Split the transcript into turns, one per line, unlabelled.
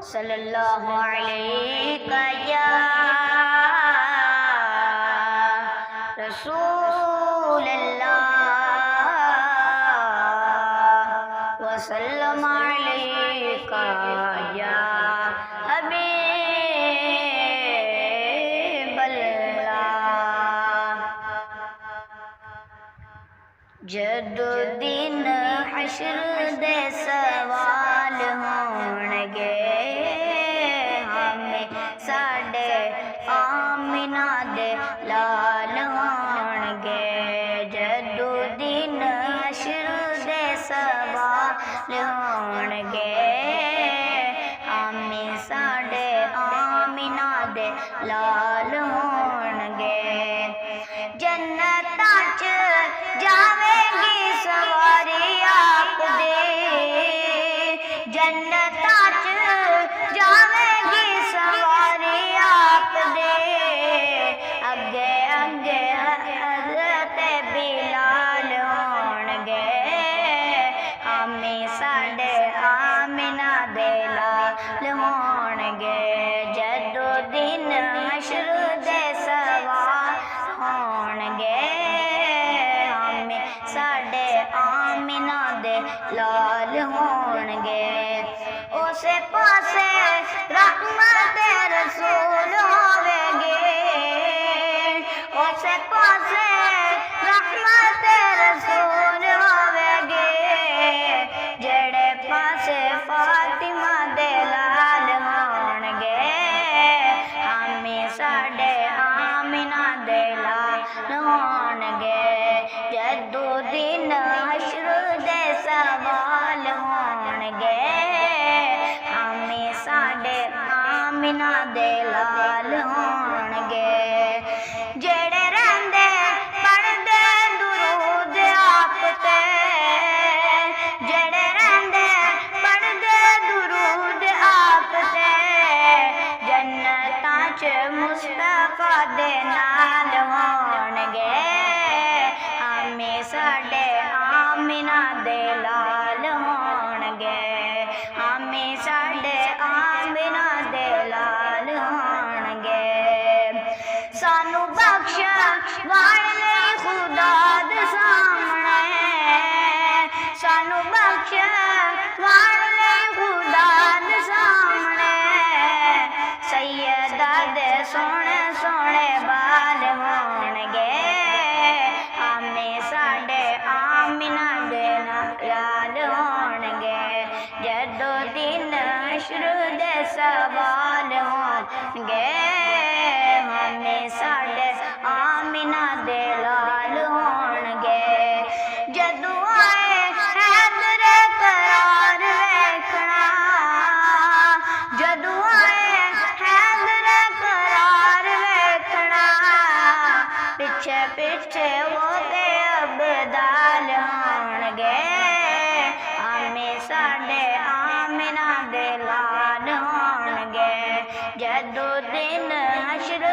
صلی اللہ علیہ یا رسول اللہ وسلم علیکہ یا حبیب اللہ۔ جدو دن حشر دے سوال ہونگے ہمیں ساڈے آمنہ دے لال ہونگے۔ جدو دن حشر دے سوال ہونگے ہمیں ساڈے آمنہ دے لال ہونگے۔ جنتاں چ جاوے گی سواری آپ دے، جنتاں چ جاوے گی سواری آپ دے۔ اگے اگے حضرت بلال ہونگے ہمیں ساڈے آمنہ دے لال ہونگے۔ جدو دن حشر دے سوال ہونگے ہمیں ساڈے آمنہ دے لال ہونگے۔ اسے پاسے رحمت رسول ہوے گے، اسے پاسے رحمت رسول ہوے گے۔ جڑے پاسے فاطمہ دے لال ہونگے ہمیں ساڈے آمنہ دے لال ہونگے۔ جدو دن حشر دے سوال ہونگے ہمیں ساڈے آمنہ دے لال ہونگے۔ جڑے رہندے پڑھدے درود آپ تے، جڑے رہندے پڑھدے درود آپ تے۔ جنتاں چ مصطفیٰ دے نال ہونگے ہمیں ساڈے آمنہ دے لال ہونگے۔ ہمیں ساڈے آمنہ دے لال ہونگے۔ سانو بخش والے خدا دے سامنے، سانو بخش والے خدا دے سامنے۔ سیدہ دے سونے سونے بال ہونگے ہمیں ساڈے آمنہ دے لال ہونگے۔ جدو دن حشر دے سوال ہونگے ہمیں ساڈے آمنہ دے لال ہونگے۔ جدو آئے حیدر قرار ویکھنا، جدو آئے حیدر قرار ویکھنا۔ پچھے پچھے وہ تے ابدال ہونگے ہمیں ساڈے آمنہ دے لال ہونگے۔ جدو دن حشر